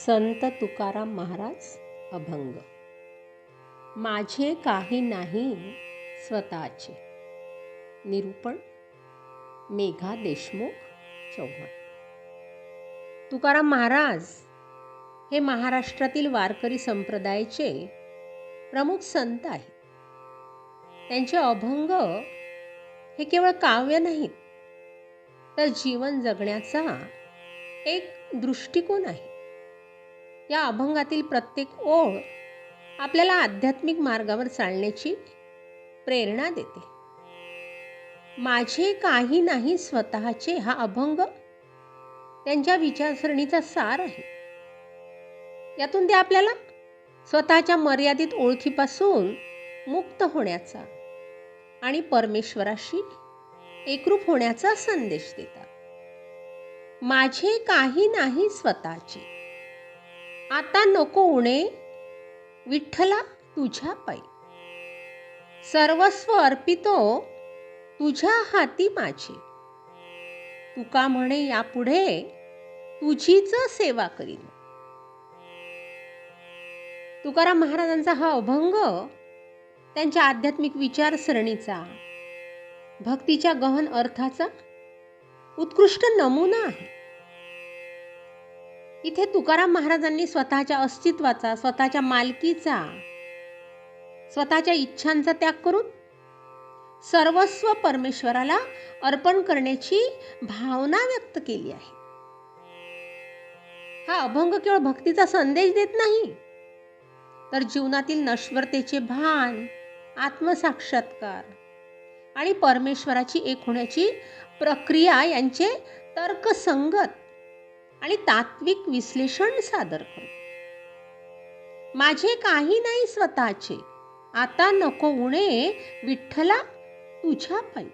संत तुकाराम महाराज अभंग. माझे काही नाही स्वतःचे. निरूपण मेघा देशमुख चौहान. तुकाराम महाराज हे महाराष्ट्रातील वारकरी संप्रदायाचे प्रमुख संत आहेत. त्यांचे अभंग हे केवळ काव्य नाहीत, तर जीवन जगण्याचा एक दृष्टिकोन आहे. या अभंगातील प्रत्येक ओळ आपल्याला आध्यात्मिक मार्गावर चालण्याची प्रेरणा देते. माझे काही नाही स्वतःचे हा अभंग त्यांच्या विचारसरणीचा सार आहे. यातून ते आपल्याला स्वतःच्या मर्यादित ओळखीपासून मुक्त होण्याचा आणि परमेश्वराशी एकरूप होण्याचा संदेश देतात. माझे काही नाही स्वतःचे, आता नको उणे विठ्ठला तुझ्या पायी. सर्वस्व अर्पितो तुझ्या हाती माझे, तुका म्हणे यापुढे तुझीच सेवा करीन. तुकाराम महाराजांचा हा अभंग त्यांच्या आध्यात्मिक विचारसरणीचा, भक्तीच्या गहन अर्थाचा उत्कृष्ट नमुना आहे. इथे तुकाराम महाराजांनी स्वतःच्या अस्तित्वाचा, स्वतःच्या मालकीचा, स्वतःच्या इच्छांचा त्याग करून सर्वस्व परमेश्वराला अर्पण करण्याची भावना व्यक्त केली आहे. हा अभंग केवळ भक्तीचा संदेश देत नाही, तर जीवनातील नश्वरतेचे भान, आत्मसाक्षात्कार आणि परमेश्वराची एक होण्याची प्रक्रिया यांचे तर्कसंगत आणि तात्विक विश्लेषण सादर करतो. माझे काही नाही स्वतःचे, आता नको उणे विठ्ठला तुझ्या पायी.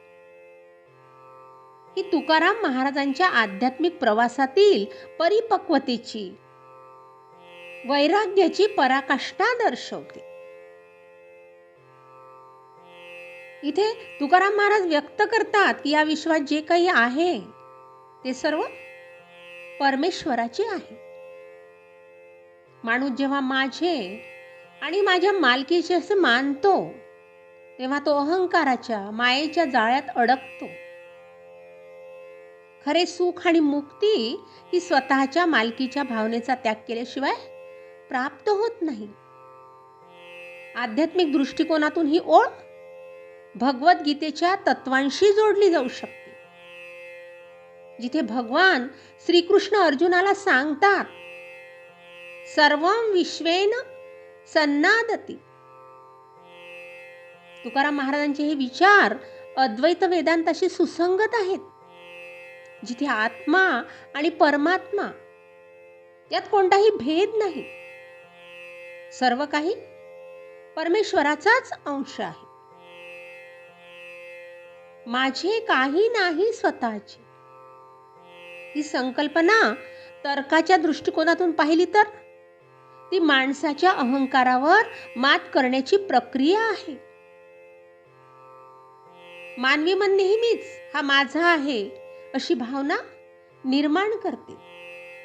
ही तुकाराम महाराजांच्या आध्यात्मिक प्रवासातील परिपक्वतेची, वैराग्याची पराकाष्ठा दर्शवते. इथे तुकाराम महाराज व्यक्त करतात की या विश्वात जे काही आहे ते सर्व परमेश्वराचे आहे. माणूस जेव्हा माझे आणि माझ्या मालकीचे असे मानतो, तेव्हा तो अहंकाराच्या, मायेच्या जाळ्यात अडकतो. खरे सुख आणि मुक्ती ही स्वतःच्या मालकीच्या भावनेचा त्याग केल्याशिवाय प्राप्त होत नाही. आध्यात्मिक दृष्टिकोनातून ही ओळ भगवद्गीतेच्या तत्वांशी जोडली जाऊ शकते, जिथे भगवान श्रीकृष्ण अर्जुनाला सांगतात, सर्वं विश्वेन सन्नादती. तुकाराम महाराजांचे हे विचार अद्वैत वेदांताशी सुसंगत आहेत, जिथे आत्मा आणि परमात्मा यात कोणताही भेद नाही. सर्व काही परमेश्वराचाच अंश आहे. माझे काही नाही स्वतःचे ही संकल्पना तर्काच्या दृष्टिकोनातून पाहिली तर ती माणसाच्या अहंकारावर मात करण्याची प्रक्रिया आहे. मानवी मन नेहमीच हा माझा आहे अशी भावना निर्माण करते,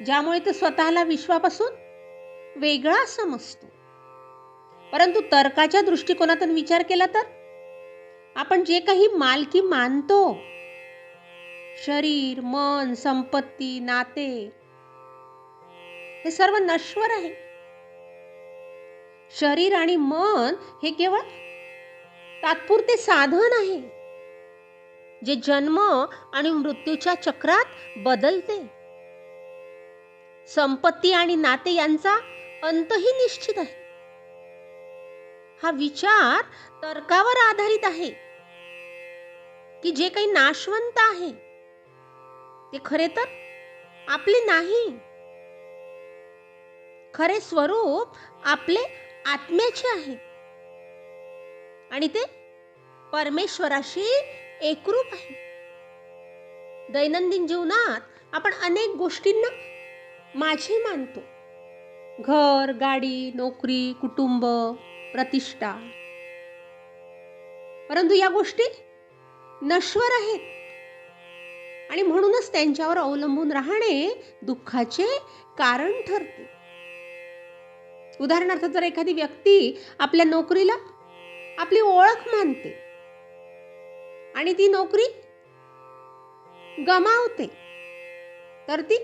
ज्यामुळे तो स्वतःला विश्वापासून वेगळा समजतो. परंतु तर्काच्या दृष्टिकोनातून विचार केला तर आपण जे काही मालकी मानतो, शरीर, मन, संपत्ती, नाते, हे सर्व नश्वर आहे. शरीर आणि मन हे केवळ तात्पुरते साधन आहे, जे जन्म आणि मृत्यूच्या चक्रात बदलते. संपत्ती आणि नाते यांचा अंतही निश्चित आहे. हा विचार तर्कावर आधारित आहे की जे काही नाशवंत आहे ते खरे तर आपले नाही. खरे स्वरूप आपले आत्म्याचे आहे आणि ते परमेश्वराशी एकरूप आहे. दैनंदिन जीवनात आपण अनेक गोष्टींना माझे मानतो. घर, गाडी, नोकरी, कुटुंब, प्रतिष्ठा. परंतु या गोष्टी नश्वर आहेत आणि म्हणूनच त्यांच्यावर अवलंबून राहणे दुःखाचे कारण ठरते. उदाहरणार्थ जर एखादी व्यक्ती आपल्या नोकरीला आपली ओळख मानते आणि ती नोकरी गमावते, तर ती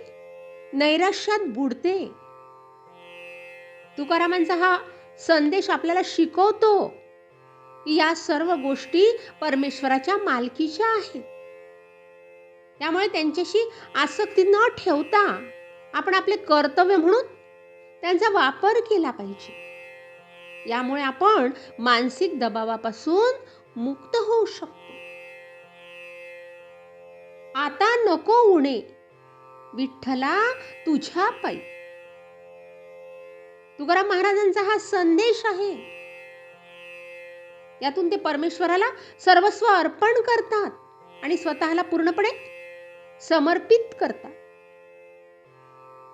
नैराश्यात बुडते. तुकारामांचा हा संदेश आपल्याला शिकवतो की या सर्व गोष्टी परमेश्वराच्या मालकीच्या आहेत. त्यामुळे त्यांच्याशी आसक्ती न ठेवता आपण आपले कर्तव्य म्हणून त्यांचा वापर केला पाहिजे. यामुळे आपण मानसिक दबावापासून मुक्त होऊ शकतो. आता नको उणे विठ्ठला तुझ्या पायी. तुकाराम महाराजांचा हा संदेश आहे. यातून ते परमेश्वराला सर्वस्व अर्पण करतात आणि स्वतःला पूर्णपणे समर्पित करतात.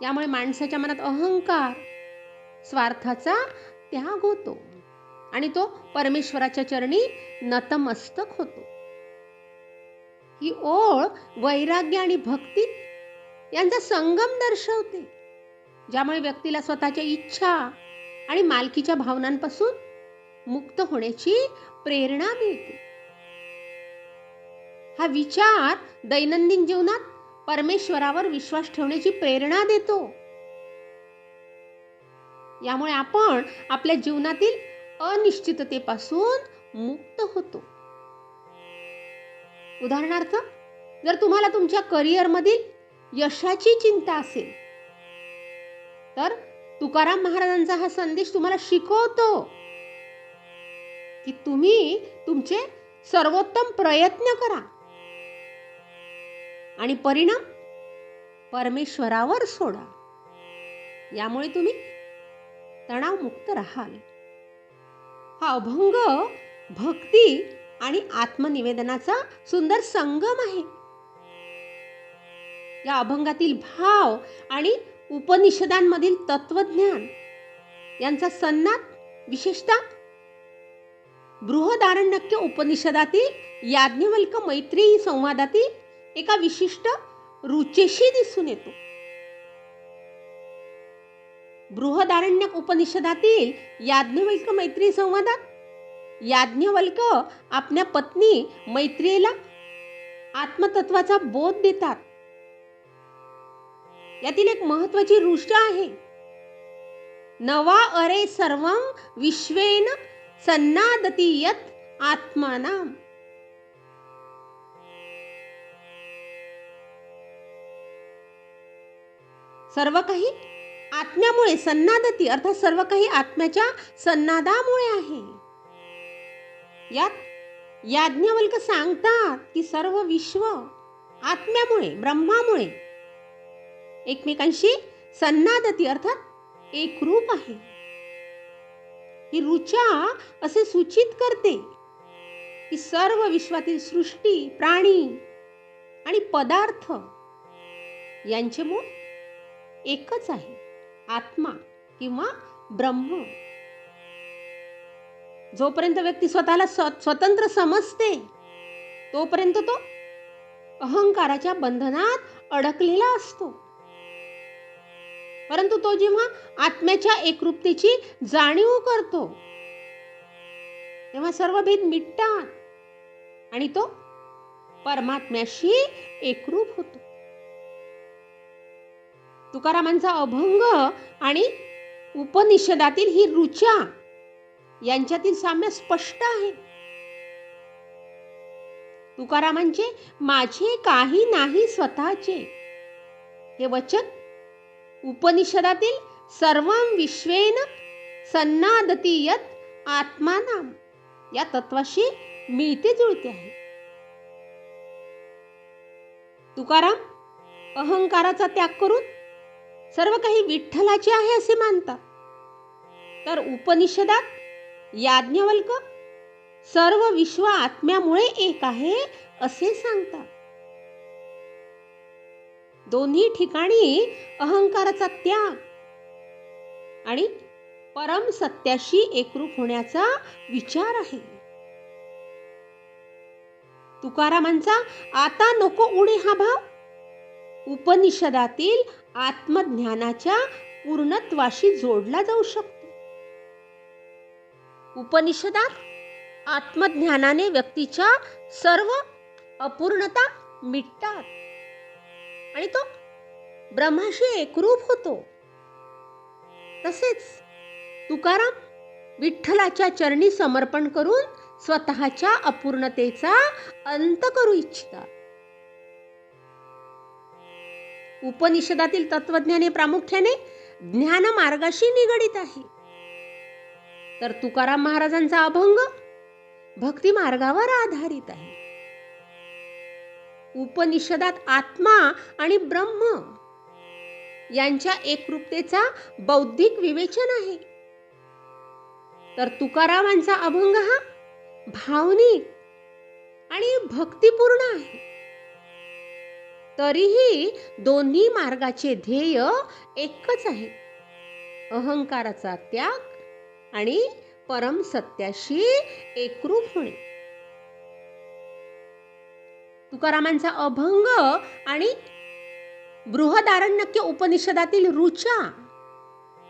यामुळे माणसाच्या मनात अहंकार, स्वार्थाचा त्याग होतो आणि तो परमेश्वराच्या चरणी नतमस्तक होतो. ही ओळ वैराग्य आणि भक्ती यांचा संगम दर्शवते, ज्यामुळे व्यक्तीला स्वतःच्या इच्छा आणि मालकीच्या भावनांपासून मुक्त होण्याची प्रेरणा मिळते. हा विचार दैनंदिन जीवनात परमेश्वरावर विश्वास ठेवण्याची प्रेरणा देतो. यामुळे आपण आपल्या जीवनातील अनिश्चिततेपासून मुक्त होतो. उदाहरणार्थ, जर तुम्हाला तुमच्या करिअरमधील यशाची चिंता असेल, तर तुकाराम महाराजांचा हा संदेश तुम्हाला शिकवतो की तुम्ही तुमचे सर्वोत्तम प्रयत्न करा आणि परिणाम परमेश्वरावर सोडा. यामुळे तुम्ही तणावमुक्त राहाल. हा अभंग भक्ती आणि आत्मनिवेदनाचा सुंदर संगम आहे. या अभंगातील भाव आणि उपनिषदांमधील तत्वज्ञान यांचा संनाद विशेषतः बृहदारण्यक उपनिषदातील याज्ञवल्क मैत्रेयी संवादातील एका विशिष्ट रुचेशी दिसून येतो. बृहदारण्यक उपनिषदातील याज्ञवल्क मैत्रेयी संवादात याज्ञवल्क आपल्या पत्नी मैत्रेयीला आत्मतत्वाचा बोध देतात. यातील एक महत्वाची रुच आहे, नवा अरे सर्वं विश्वेन सन्नादती यत् आत्मानाम. सर्व काही आत्म्यामुळे, सन्नादती अर्थात सर्व काही आत्म्याच्या सन्नादामुळे आहे. यात याज्ञवल्क सांगतात की सर्व विश्व आत्म्यामुळे, ब्रह्मामुळे एकमेकांशी सन्नादती अर्थात एकरूप आहे. ही ऋचा असे सूचित करते की सर्व विश्वातील सृष्टी, प्राणी आणि पदार्थ यांचे मूळ एकच आहे, आत्मा किंवा ब्रह्म. जोपर्यंत व्यक्ती स्वतःला स्वतंत्र समजते, तोपर्यंत तो अहंकाराच्या बंधनात अडकलेला असतो. परंतु तो जेव्हा आत्म्याच्या एकरूपतेची जाणीव करतो, तेव्हा सर्व भेद मिटतात आणि तो परमात्म्याशी एकरूप होतो. तुकारामांचा अभंग आणि उपनिषदातील ही ऋचा यांच्यातील साम्य स्पष्ट आहे. तुकारामांचे माझे काही नाही स्वतःचे हे वचन उपनिषदातील सर्वं विश्वेन सन्नादती यत् आत्मानाम या तत्वाशी मिळते जुळते आहे. तुकाराम अहंकाराचा त्याग करून सर्व काही विठ्ठलाचे आहे असे मानतात, तर उपनिषदात याज्ञवल्क सर्व विश्व आत्म्यामुळे एक आहे असे सांगतात. दोन्ही ठिकाणी अहंकाराचा त्याग आणि परम सत्याशी एकरूप होण्याचा विचार आहे. तुकारामांचा आता नको उणे हा भाव उपनिषदातील आत्मज्ञानाच्या पूर्णत्वाशी जोडला जाऊ शकतो. उपनिषदात आत्मज्ञानाने व्यक्तीच्या सर्व अपूर्णता मिटतात आणि तो ब्रह्माशी एकरूप होतो. तसेच तुकाराम विठ्ठलाच्या चरणी समर्पण करून स्वतःच्या अपूर्णतेचा अंत करू इच्छितात. उपनिषदातील तत्वज्ञान प्रामुख्याने ज्ञान मार्गाशी निगडित आहे, तर तुकाराम महाराजांचा अभंग भक्ती मार्गावर आधारित आहे. उपनिषदात आत्मा आणि ब्रह्म यांच्या एकरूपतेचा बौद्धिक विवेचन आहे, तर तुकारामांचा अभंग हा भावनिक आणि भक्तिपूर्ण आहे. तरीही दोन्ही मार्गाचे ध्येय एकच आहे, अहंकाराचा त्याग आणि परम सत्याशी एकरूप होणे. तुकारामांचा अभंग आणि बृहदारण्यक उपनिषदातील ऋचा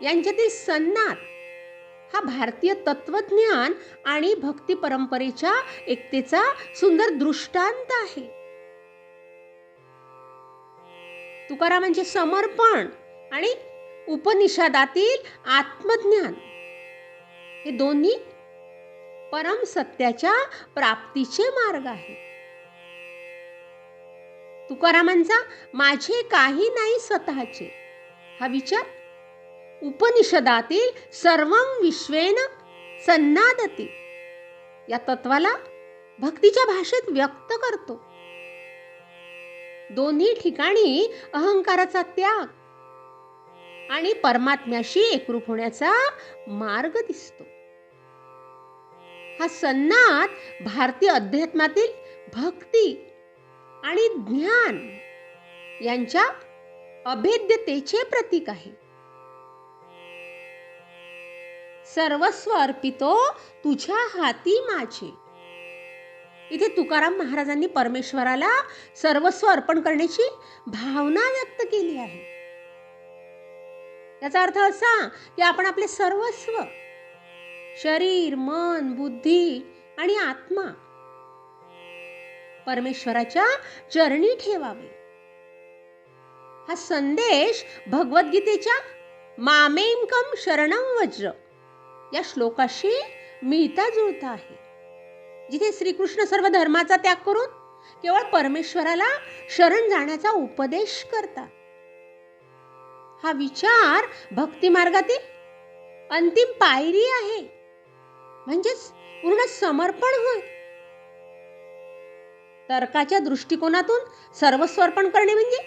यांच्यातील संवाद हा भारतीय तत्वज्ञान आणि भक्ती परंपरेच्या एकतेचा सुंदर दृष्टांत आहे. तुकारामांचे समर्पण आणि उपनिषदातील आत्मज्ञान हे दोन्ही परम सत्याच्या प्राप्तीचे मार्ग आहे. तुकारामांचा माझे काही नाही स्वतःचे हा विचार उपनिषदातील सर्वं विश्वेन सन्नादते या तत्वाला भक्तीच्या भाषेत व्यक्त करतो. दोन्ही ठिकाणी अहंकाराचा त्याग आणि परमात्म्याशी एकरूप होण्याचा मार्ग दिसतो. हा सन्नाद भारतीय अध्यात्मातील भक्ती आणि ज्ञान यांच्या अभेद्यतेचे प्रतीक आहे. सर्वस्व अर्पितो तुझ्या हाती माझे. इथे तुकाराम महाराजांनी परमेश्वराला सर्वस्व अर्पण करण्याची भावना व्यक्त केली आहे. याचा अर्थ असा की आपण आपले सर्वस्व शरीर, मन, बुद्धी आणि आत्मा परमेश्वराच्या चरणी ठेवावे. हा संदेश भगवद्गीतेच्या मामेकं शरणं व्रज या श्लोकाशी मिळता जुळता आहे, जिथे श्रीकृष्ण सर्व धर्माचा त्याग करून केवळ परमेश्वराला शरण जाण्याचा उपदेश करतात. हा विचार भक्ती मार्गातील अंतिम पायरी आहे, म्हणजेच पूर्ण समर्पण होय. तर्काच्या दृष्टिकोनातून सर्वस्व अर्पण करणे म्हणजे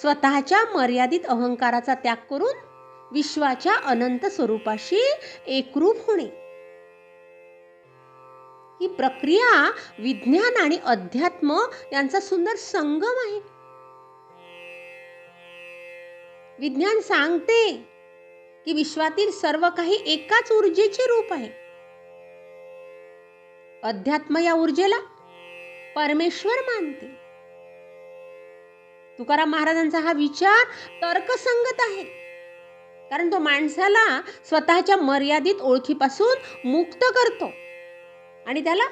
स्वतःच्या मर्यादित अहंकाराचा त्याग करून विश्वाच्या अनंत स्वरूपाशी एकरूप होणे. ही प्रक्रिया विज्ञान आणि अध्यात्म यांचा सुंदर संगम आहे. विज्ञान सांगते की विश्वातील सर्व काही एकाच ऊर्जेचे रूप आहे. अध्यात्म या ऊर्जेला परमेश्वर मानते. तुकाराम महाराजांचा हा विचार तर्कसंगत आहे, कारण तो माणसाला स्वतःच्या मर्यादित ओळखीपासून मुक्त करतो आणि त्याला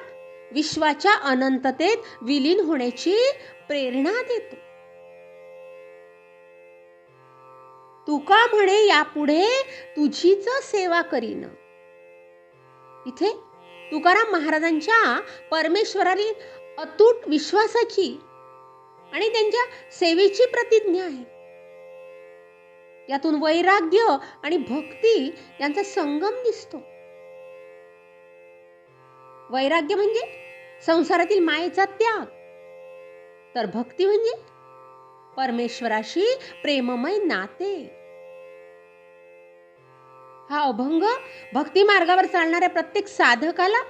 विश्वाच्या अनंततेत विलीन होण्याची प्रेरणा देतो. तुका म्हणे यापुढे तुझीच सेवा करीन. इथे तुकाराम महाराजांच्या परमेश्वरातील अतूट विश्वासाची आणि त्यांच्या सेवेची प्रतिज्ञा आहे. यातून वैराग्य आणि भक्ती यांचा संगम दिसतो. वैराग्य म्हणजे संसारातील मायेचा त्याग, तर भक्ती म्हणजे परमेश्वराशी प्रेममय नाते. हा अभंग भक्ती मार्गावर चालणाऱ्या प्रत्येक साधकाला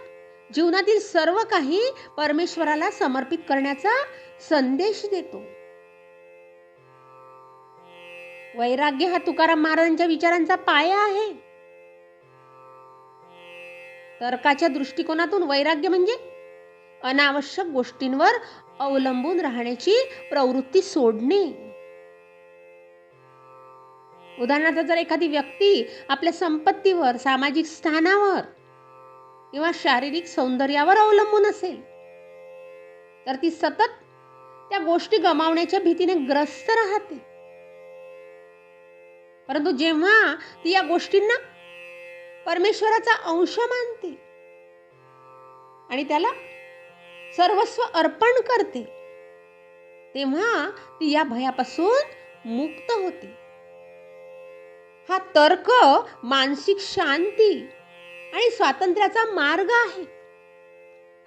जीवनातील सर्व काही परमेश्वराला समर्पित करण्याचा संदेश देतो. वैराग्य हा तुकाराम महाराजांच्या विचारांचा पाया आहे. तर्काच्या दृष्टिकोनातून वैराग्य म्हणजे अनावश्यक गोष्टींवर अवलंबून राहण्याची प्रवृत्ती सोडणे. उदाहरणार्थ, जर एखादी व्यक्ती आपल्या संपत्तीवर, सामाजिक स्थानावर किंवा शारीरिक सौंदर्यावर अवलंबून असेल तर ती सतत त्या गोष्टी गमावण्याच्या भीतीने ग्रस्त राहते. परंतु जेव्हा ती या गोष्टींना परमेश्वराचा अंश मानते आणि त्याला सर्वस्व अर्पण करते, तेव्हा ती या भयापासून मुक्त होते. हा तर्क मानसिक शांती आणि स्वातंत्र्याचा मार्ग आहे.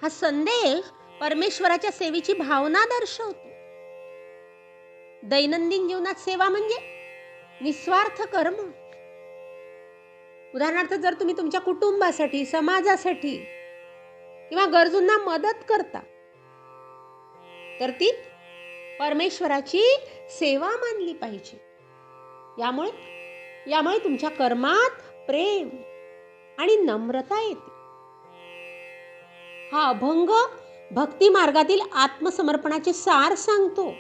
हा संदेश परमेश्वराच्या सेवेची भावना दर्शवतो. दैनंदिन जीवनात सेवा म्हणजे निस्वार्थ कर्म. उदाहरणार्थ, जर तुम्ही तुमच्या कुटुंबासाठी, समाजासाठी किंवा गरजूंना मदत करता तर ती परमेश्वराची सेवा मानली पाहिजे. यामुळे तुमच्या कर्मात प्रेम आणि नम्रता येते. हा अभंग भक्ती मार्गातील आत्मसमर्पणाचे सार सांगतो,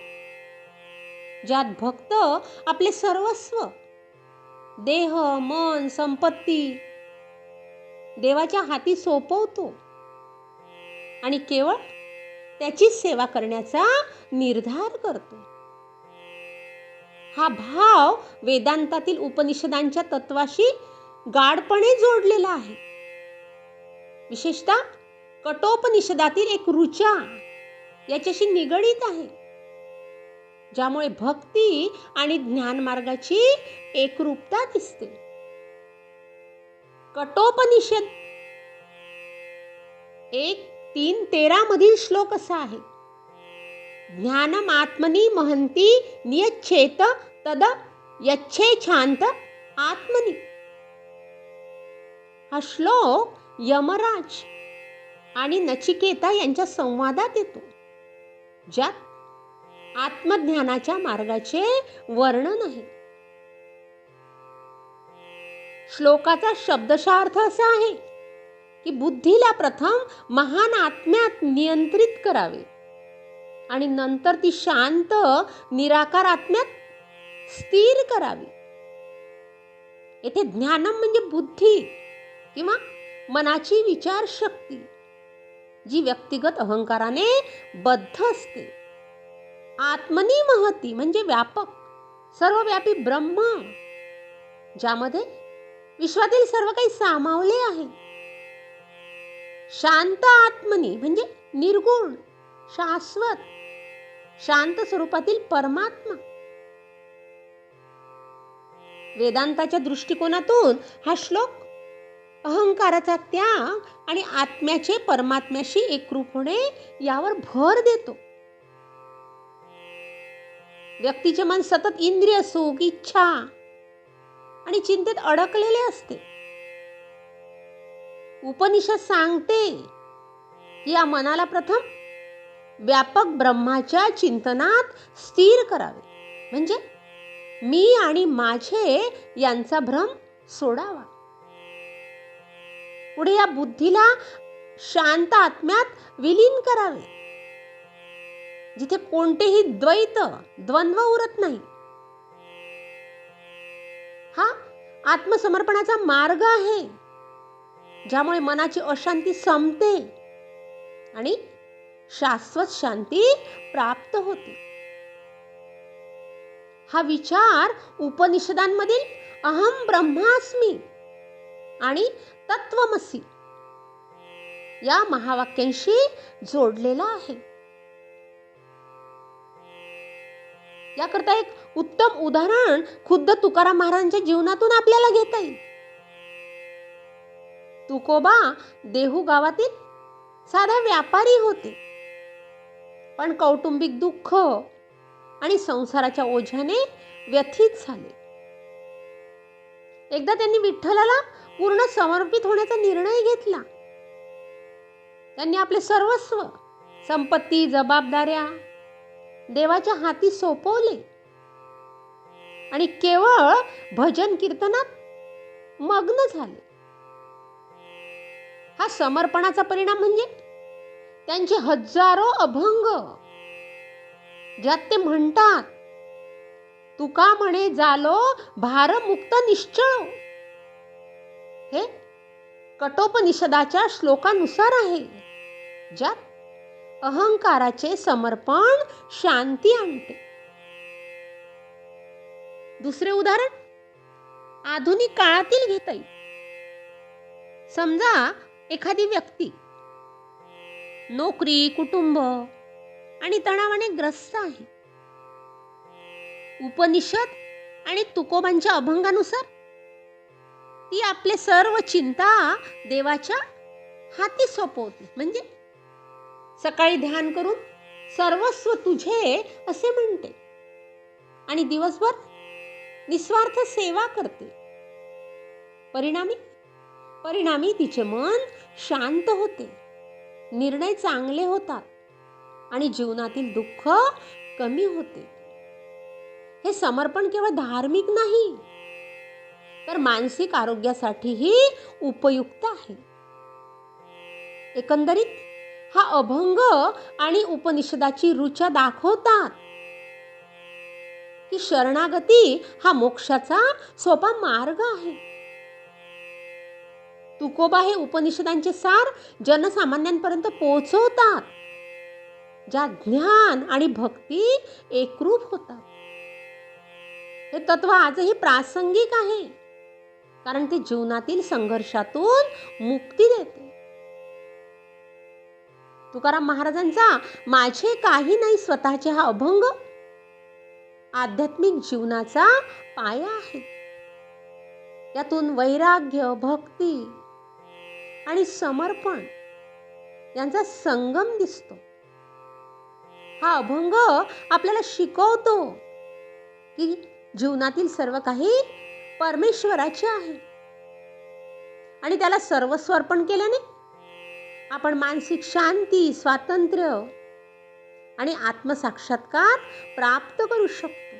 ज्यात भक्त आपले सर्वस्व, देह, मन, संपत्ती देवाच्या हाती सोपवतो आणि केवळ त्याचीच सेवा करण्याचा निर्धार करतो. हा भाव वेदांतातील उपनिषदांच्या तत्वाशी गाढपणे जोडलेला आहे. विशेषतः कठोपनिषदातील एक ऋचा याच्याशी निगडीत आहे, ज्यामुळे भक्ती आणि ज्ञानमार्गाची एकरूपता दिसते. कठोपनिषद 1:3-13 मधील श्लोक असा आहे: ज्ञानम आत्मनि महंती नियच्छेत तद यच्छेच्छांत आत्मनि. हा श्लोक यमराज आणि नचिकेता यांच्या संवादात येतो, ज्यात आत्मज्ञानाच्या मार्गाचे वर्णन आहे. श्लोकाचा शब्दशः अर्थ असा आहे की बुद्धीला प्रथम महान आत्म्यात नियंत्रित करावे आणि नंतर ती शांत निराकार आत्म्यात स्थिर करावी. येथे ज्ञानम म्हणजे बुद्धी किंवा मनाची विचारशक्ती, जी व्यक्तिगत अहंकाराने बद्ध असते. आत्मनी महती म्हणजे व्यापक, सर्वव्यापी ब्रह्म, ज्यामध्ये विश्वातील सर्व काही सामावले आहे. शांत आत्मनी म्हणजे निर्गुण, शाश्वत, शांत स्वरूपातील परमात्मा. वेदांताच्या दृष्टिकोनातून हा श्लोक अहंकाराचा त्याग आणि आत्म्याचे परमात्म्याशी एकरूप होणे यावर भर देतो. व्यक्तीचे मन सतत इंद्रिय सुख, इच्छा आणि चिंतेत अडकलेले असते. उपनिषद सांगते की या मनाला प्रथम व्यापक ब्रह्माच्या चिंतनात स्थिर करावे, म्हणजे मी आणि माझे यांचा भ्रम सोडावा. पुढे या बुद्धीला शांत आत्म्यात विलीन करावे, जिथे कोणतेही द्वंद्व उरत नाही. हा आत्मसमर्पणाचा मार्ग आहे, ज्यामुळे मनाची अशांती संपते आणि शाश्वत शांती प्राप्त होते. हा विचार उपनिषदांमधील अहम ब्रह्मास्मी आणि तत्वमसी या महावाक्यांशी जोडलेला आहे. याकरता एक उत्तम उदाहरण खुद्द तुकाराम महाराजांच्या जीवनातून आपल्याला घेता येईल. तुकोबा देहू गावातील साधा व्यापारी होते, पण कौटुंबिक दुःख आणि संसाराच्या ओझ्याने व्यथित झाले. एकदा त्यांनी विठ्ठलाला पूर्ण समर्पित होण्याचा निर्णय घेतला. त्यांनी आपले सर्वस्व, संपत्ती, जबाबदाऱ्या देवाच्या हाती सोपवले आणि केवळ भजन कीर्तनात मग्न झाले. हा समर्पणाचा परिणाम म्हणजे त्यांचे हजारो अभंग, ज्यात ते म्हणतात, तुका म्हणे झालो भारमुक्त निश्चळ. हे कठोपनिषदाच्या श्लोकानुसार आहे, ज्यात अहंकाराचे समर्पण शांती आणते. दुसरे उदाहरण आधुनिक काळातील घेता येईल. समजा एखादी व्यक्ती नोकरी, कुटुंब आणि तणावाने ग्रस्त आहे. उपनिषद आणि तुकोबांच्या अभंगानुसार ती आपले सर्व चिंता देवाच्या हाती सोपवते. म्हणजे सकाळी ध्यान करून सर्वस्व तुझे असे म्हणते आणि दिवसभर निस्वार्थ सेवा करते. परिणामी तिचे मन शांत होते, निर्णय चांगले होतात आणि जीवनातील दुःख कमी होते. हे समर्पण केवळ धार्मिक नाही, तर मानसिक आरोग्यासाठीही उपयुक्त आहे. एकंदरीत हा अभंग आणि उपनिषदाची ऋचा दाखवतात की शरणागती हा मोक्षाचा सोपा मार्ग आहे. तुकोबा हे उपनिषदांचे सार जनसामान्यांपर्यंत पोहोचवतात, ज्यात ज्ञान आणि भक्ती एकरूप होतात. हे तत्व आजही प्रासंगिक आहे, कारण ते जीवनातील संघर्षातून मुक्ती देते. तुकाराम महाराजांचा माझे काही नाही स्वतःचे हा अभंग आध्यात्मिक जीवनाचा पाया आहे. यातून वैराग्य, भक्ती आणि समर्पण यांचा संगम दिसतो. हा अभंग आपल्याला शिकवतो की जीवनातील सर्व काही परमेश्वराचे आहे आणि त्याला सर्वस्व अर्पण केल्याने आपण मानसिक शांती, स्वातंत्र्य आणि आत्मसाक्षात्कार प्राप्त करू शकतो.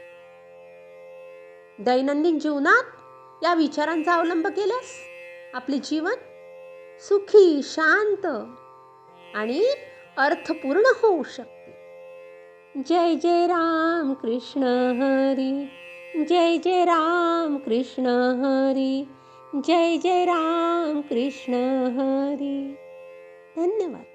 दैनंदिन जीवनात या विचारांचा अवलंब केल्यास आपले जीवन सुखी, शांत आणि अर्थपूर्ण होऊ शकते. जय जय राम कृष्ण हरी, जय जय राम कृष्ण हरी, जय जय राम कृष्ण हरी. धन्यवाद.